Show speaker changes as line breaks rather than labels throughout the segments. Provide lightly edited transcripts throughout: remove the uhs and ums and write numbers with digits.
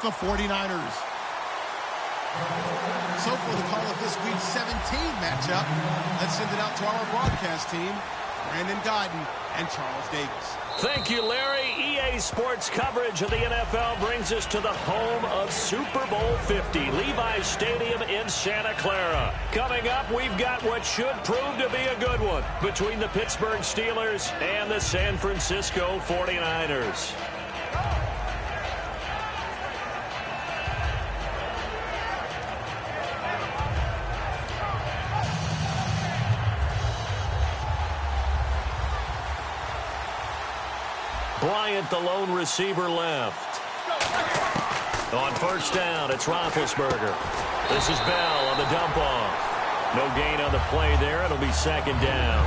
the 49ers. So for the call of this week's 17 matchup, let's send it out to our broadcast team, Brandon Godden and Charles Davis.
Thank you, Larry. EA Sports coverage of the NFL brings us to the home of Super Bowl 50, Levi's Stadium in Santa Clara. Coming up, we've got what should prove to be a good one between the Pittsburgh Steelers and the San Francisco 49ers. Bryant, the lone receiver, left. On first down, it's Roethlisberger. This is Bell on the dump-off. No gain on the play there. It'll be second down.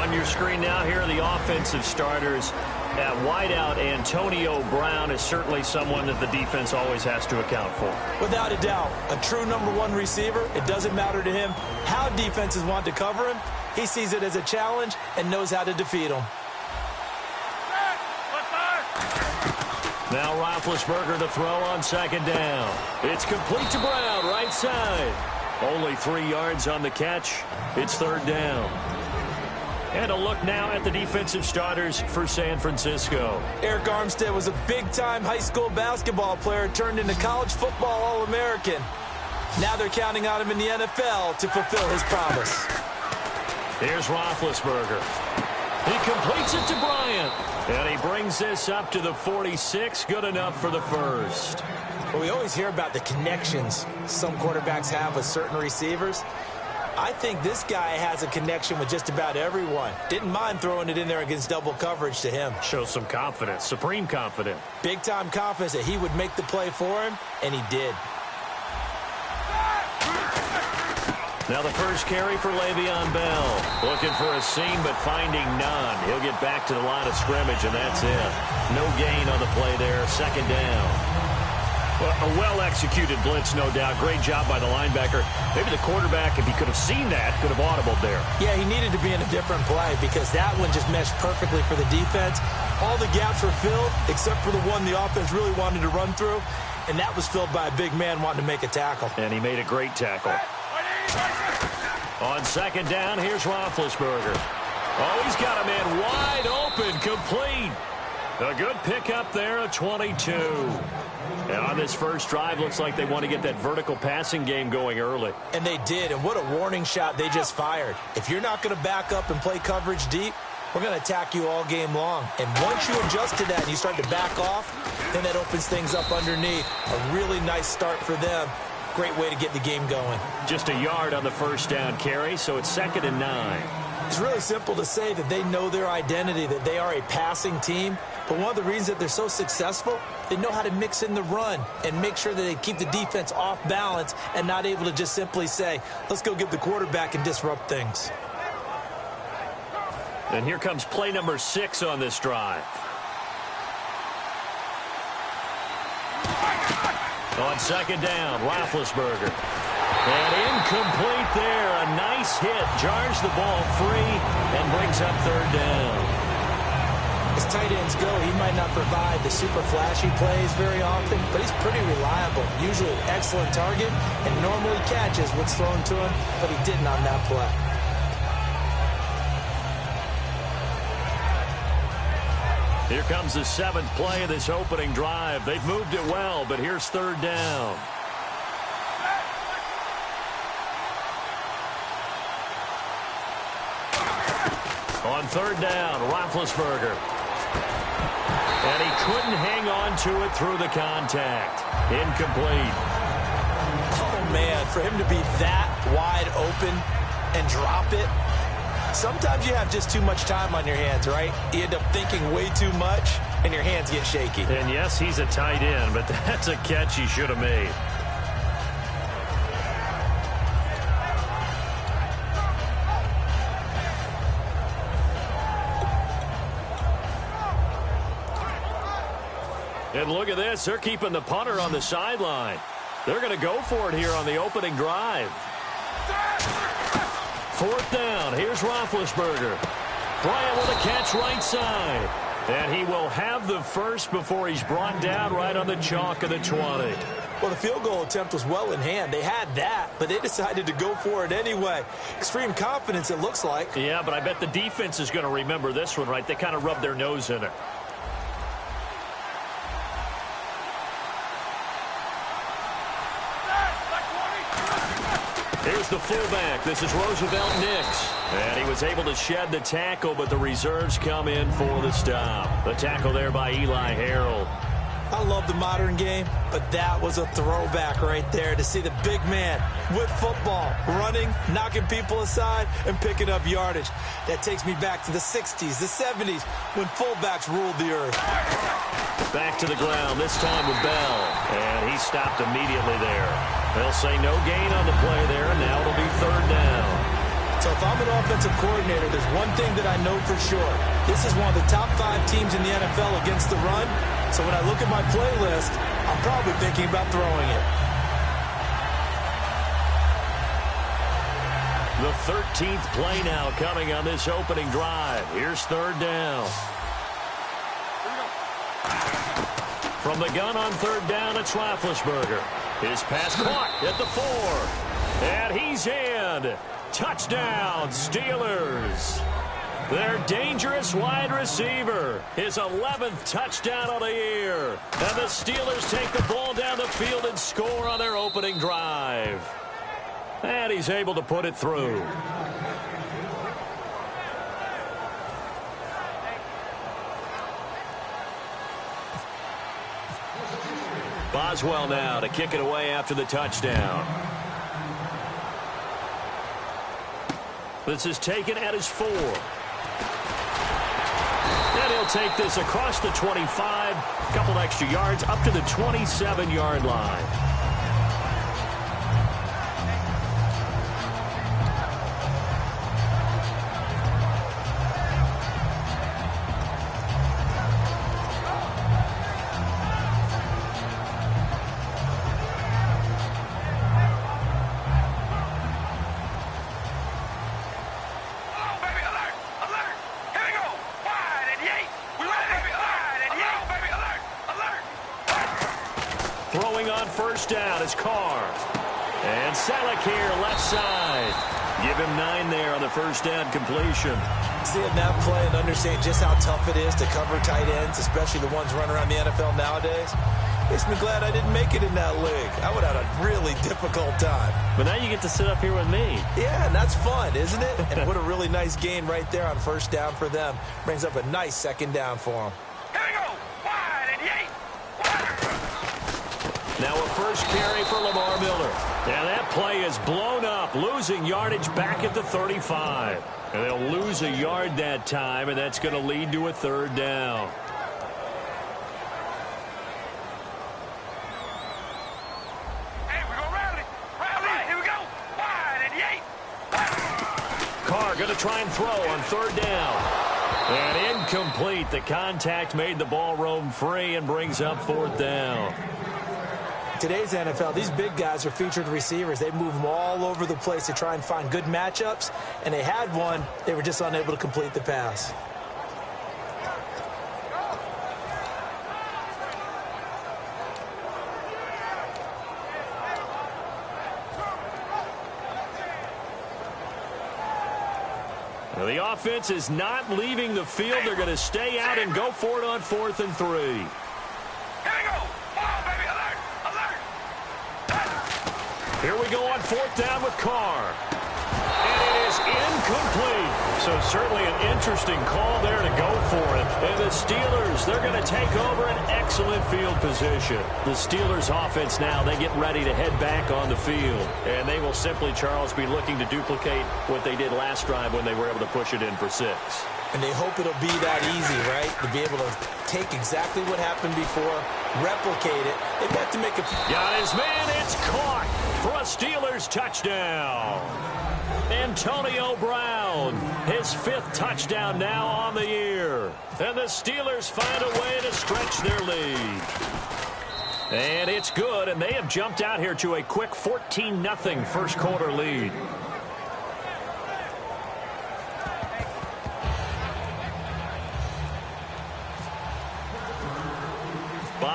On your screen now, here are the offensive starters. At wideout, Antonio Brown is certainly someone that the defense always has to account for.
Without a doubt, a true number one receiver. It doesn't matter to him how defenses want to cover him. He sees it as a challenge and knows how to defeat them.
Now Roethlisberger to throw on second down. It's complete to Brown, right side. Only 3 yards on the catch. It's third down. And a look now at the defensive starters for San Francisco.
Eric Armstead was a big-time high school basketball player turned into college football All-American. Now they're counting on him in the NFL to fulfill his promise.
Here's Roethlisberger. He completes it to Bryant. And he brings this up to the 46. Good enough for the first.
Well, we always hear about the connections some quarterbacks have with certain receivers. I think this guy has a connection with just about everyone. Didn't mind throwing it in there against double coverage to him.
Shows some confidence, supreme confidence.
Big-time confidence that he would make the play for him, and he did.
Now the first carry for Le'Veon Bell. Looking for a seam, but finding none. He'll get back to the line of scrimmage, and that's it. No gain on the play there. Second down. Well, a well-executed blitz, no doubt. Great job by the linebacker. Maybe the quarterback, if he could have seen that, could have audibled there.
Yeah, he needed to be in a different play because that one just meshed perfectly for the defense. All the gaps were filled except for the one the offense really wanted to run through, and that was filled by a big man wanting to make a tackle.
And he made a great tackle. On second down, here's Roethlisberger. Oh, he's got a man wide open, complete. A good pickup there, a 22. And on this first drive, looks like they want to get that vertical passing game going early.
And they did, and what a warning shot they just fired. If you're not going to back up and play coverage deep, we're going to attack you all game long. And once you adjust to that and you start to back off, then that opens things up underneath. A really nice start for them. Great way to get the game going.
Just a yard on the first down carry, so it's 2nd and 9.
It's really simple to say that they know their identity, that they are a passing team. But one of the reasons that they're so successful, they know how to mix in the run and make sure that they keep the defense off balance and not able to just simply say, let's go get the quarterback and disrupt things.
And here comes play number 6 on this drive. On second down, Roethlisberger. And incomplete there. A nice hit. Jars the ball free and brings up third down.
As tight ends go, he might not provide the super flashy plays very often, but he's pretty reliable. Usually an excellent target and normally catches what's thrown to him, but he didn't on that play.
Here comes the 7th play of this opening drive. They've moved it well, but here's third down. On third down, Roethlisberger. And he couldn't hang on to it through the contact. Incomplete.
Oh, man, for him to be that wide open and drop it. Sometimes you have just too much time on your hands, right? You end up thinking way too much, and your hands get shaky.
And yes, he's a tight end, but that's a catch he should have made. And look at this. They're keeping the punter on the sideline. They're going to go for it here on the opening drive. Fourth down. Here's Roethlisberger. Bryant with a catch right side. And he will have the first before he's brought down right on the chalk of the 20.
Well, the field goal attempt was well in hand. They had that, but they decided to go for it anyway. Extreme confidence, it looks like.
Yeah, but I bet the defense is going to remember this one, right? They kind of rubbed their nose in it. Here's the fullback. This is Roosevelt Nix. And he was able to shed the tackle, but the reserves come in for the stop. The tackle there by Eli Harold.
I love the modern game, but that was a throwback right there to see the big man with football, running, knocking people aside, and picking up yardage. That takes me back to the 60s, the 70s, when fullbacks ruled the earth.
Back to the ground, this time with Bell. And he stopped immediately there. They'll say no gain on the play there, and now it'll be third down.
So if I'm an offensive coordinator, there's one thing that I know for sure. This is one of the top 5 teams in the NFL against the run. So when I look at my playlist, I'm probably thinking about throwing it.
The 13th play now coming on this opening drive. Here's third down. From the gun on third down, it's Roethlisberger. His pass caught at the 4. And he's in. Touchdown, Steelers. Their dangerous wide receiver. His 11th touchdown of the year. And the Steelers take the ball down the field and score on their opening drive. And he's able to put it through. Boswell now to kick it away after the touchdown. This is taken at his 4. And he'll take this across the 25, a couple extra yards, up to the 27-yard line. Throwing on first down is Carr. And Selleck here, left side. Give him 9 there on the first down completion.
Seeing that play and understanding just how tough it is to cover tight ends, especially the ones running around the NFL nowadays, makes me glad I didn't make it in that league. I would have had a really difficult time.
But now you get to sit up here with me.
Yeah, and that's fun, isn't it? And what a really nice gain right there on first down for them. Brings up a nice second down for them.
Here we go. Wide and Yates.
Now a first carry for Lamar Miller. And that play is blown up, losing yardage back at the 35. And they'll lose a yard that time, and that's going to lead to a third down.
Hey, we're going to rally. Rally. Here we go. Wide and Yates.
Carr going to try and throw on third down. And incomplete. The contact made the ball roam free and brings up fourth down.
Today's NFL, these big guys are featured receivers. They move them all over the place to try and find good matchups, and they had one. They were just unable to complete the pass.
Well, the offense is not leaving the field. They're going to stay out and go for it on 4th and 3.
Here we go. Ball, baby. Alert. Alert.
Here we go on 4th down with Carr. And it is incomplete. So certainly an interesting call there to go for it. And the Steelers, they're going to take over an excellent field position. The Steelers offense now, they get ready to head back on the field. And they will simply, Charles, be looking to duplicate what they did last drive when they were able to push it in for 6.
And they hope it'll be that easy, right? To be able to take exactly what happened before, replicate it. They have to make a...
Got his man, it's caught for a Steelers touchdown. Antonio Brown, his 5th touchdown now on the year. And the Steelers find a way to stretch their lead. And it's good, and they have jumped out here to a quick 14-0 first quarter lead.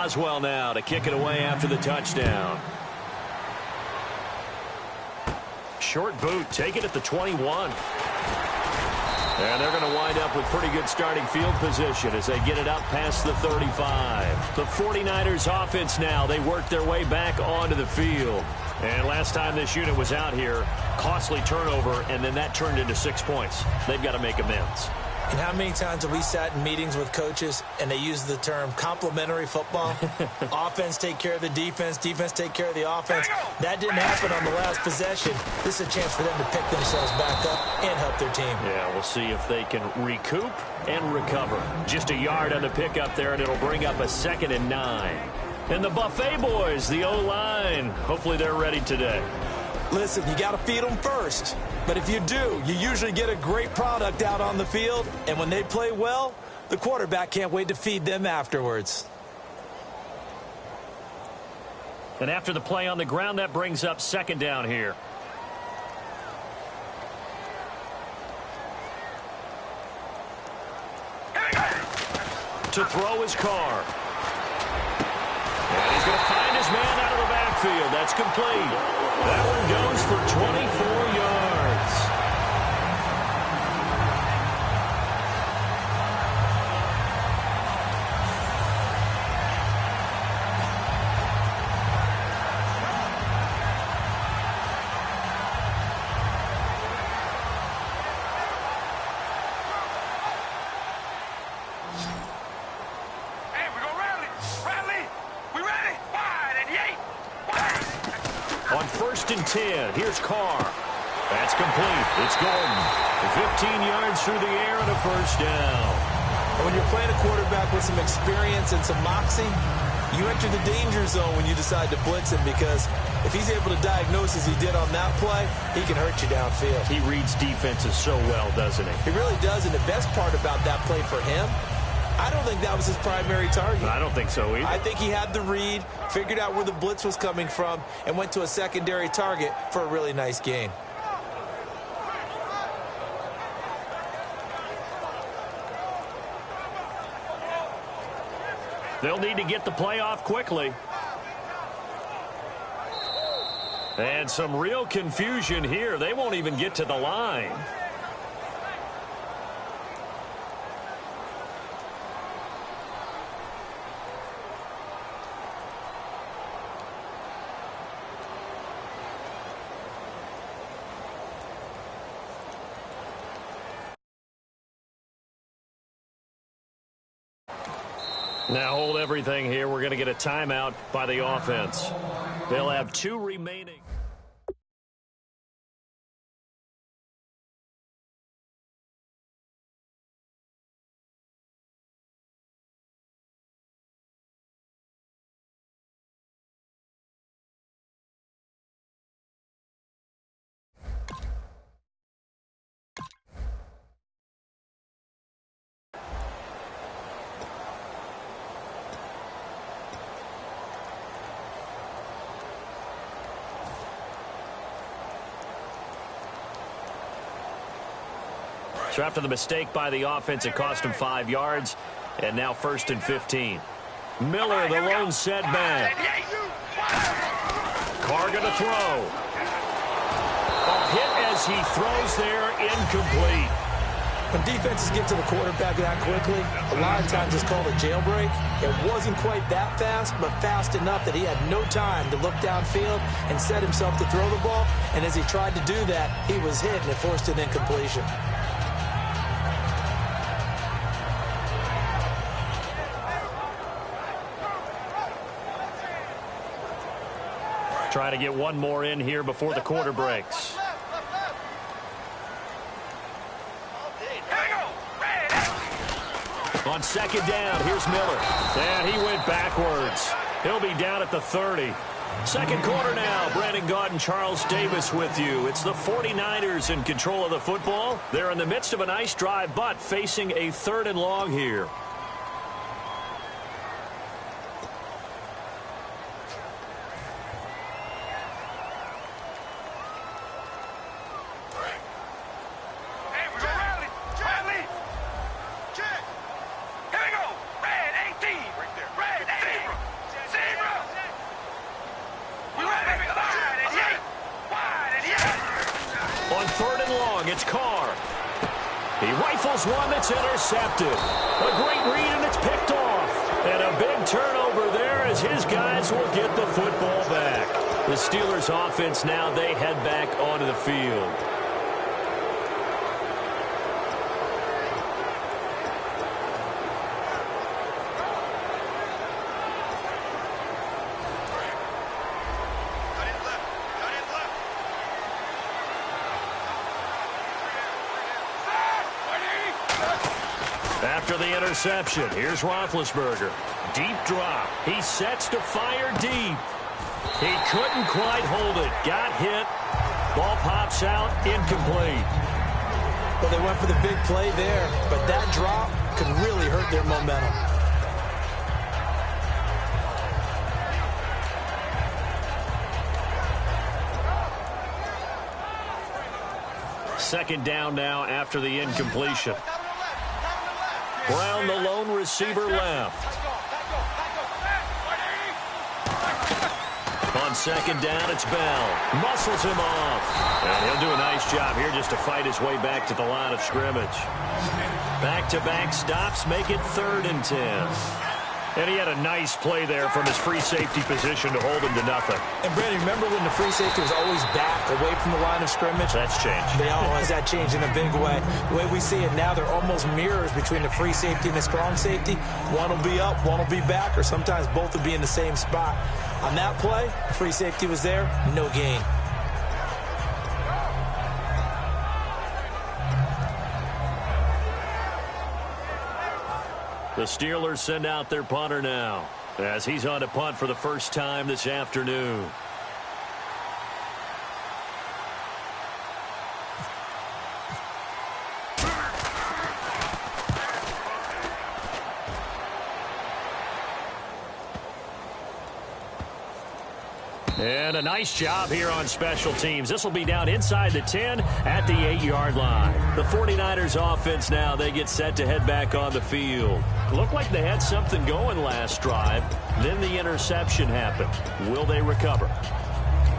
Boswell now to kick it away after the touchdown. Short boot, take it at the 21. And they're going to wind up with pretty good starting field position as they get it up past the 35. The 49ers offense now, they work their way back onto the field. And last time this unit was out here, costly turnover, and then that turned into 6 points. They've got to make amends.
And how many times have we sat in meetings with coaches and they use the term complementary football? Offense take care of the defense, defense take care of the offense. That didn't happen on the last possession. This is a chance for them to pick themselves back up and help their team.
Yeah, we'll see if they can recoup and recover. Just a yard on the pickup there, and it'll bring up a 2nd and 9. And the Buffet boys, the O-line, hopefully they're ready today.
Listen, you got to feed them first. But if you do, you usually get a great product out on the field. And when they play well, the quarterback can't wait to feed them afterwards.
And after the play on the ground, that brings up 2nd down here. To throw his car. And he's going to find his man out of the backfield. That's complete. That one goes for 24 yards.
Hey, we gonna rally. Rally. We ready? Wide and yay. Wide.
On 1st and 10, here's Carr. That's complete. It's Gordon. 15 yards through the air and a 1st down.
And when you're playing a quarterback with some experience and some moxie, you enter the danger zone when you decide to blitz him, because if he's able to diagnose as he did on that play, he can hurt you downfield.
He reads defenses so well, doesn't he?
He really does, and the best part about that play for him, I don't think that was his primary target.
I don't think so either.
I think he had the read, figured out where the blitz was coming from, and went to a secondary target for a really nice gain.
They'll need to get the play off quickly. And some real confusion here. They won't even get to the line. Now hold everything here. We're going to get a timeout by the offense. They'll have 2 remaining. So after the mistake by the offense, it cost him 5 yards, and now 1st and 15. Miller, the lone setback. Carr going to throw. A hit as he throws there, incomplete.
When defenses get to the quarterback that quickly, a lot of times it's called a jailbreak. It wasn't quite that fast, but fast enough that he had no time to look downfield and set himself to throw the ball. And as he tried to do that, he was hit, and it forced an incompletion.
Try to get one more in here before the quarter breaks. On 2nd down, here's Miller. And he went backwards. He'll be down at the 30. 2nd quarter now. Brandon Gaud and Charles Davis with you. It's the 49ers in control of the football. They're in the midst of a nice drive, but facing a 3rd and long here. It's Carr. He rifles one that's intercepted. A great read, and it's picked off. And a big turnover there as his guys will get the football back. The Steelers' offense now, they head back onto the field. After the interception, here's Roethlisberger. Deep drop. He sets to fire deep. He couldn't quite hold it. Got hit. Ball pops out. Incomplete.
Well, they went for the big play there, but that drop could really hurt their momentum.
Second down now after the incompletion. Brown, the lone receiver, left. On second down, it's Bell. Muscles him off. And he'll do a nice job here just to fight his way back to the line of scrimmage. Back-to-back stops make it 3rd and 10. And he had a nice play there from his free safety position to hold him to nothing.
And, Brandon, remember when the free safety was always back away from the line of scrimmage?
That's changed.
They always that changed in a big way. The way we see it now, they're almost mirrors between the free safety and the strong safety. One will be up, one will be back, or sometimes both will be in the same spot. On that play, the free safety was there, no gain.
The Steelers send out their punter now as he's on to punt for the first time this afternoon. And a nice job here on special teams. This will be down inside the 10 at the 8-yard line. The 49ers offense now, they get set to head back on the field. Looked like they had something going last drive. Then the interception happened. Will they recover?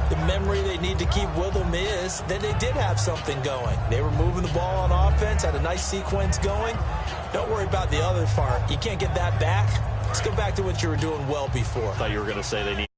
The memory they need to keep with them is that they did have something going. They were moving the ball on offense, had a nice sequence going. Don't worry about the other part. You can't get that back. Let's go back to what you were doing well before.
I thought you were going to say they need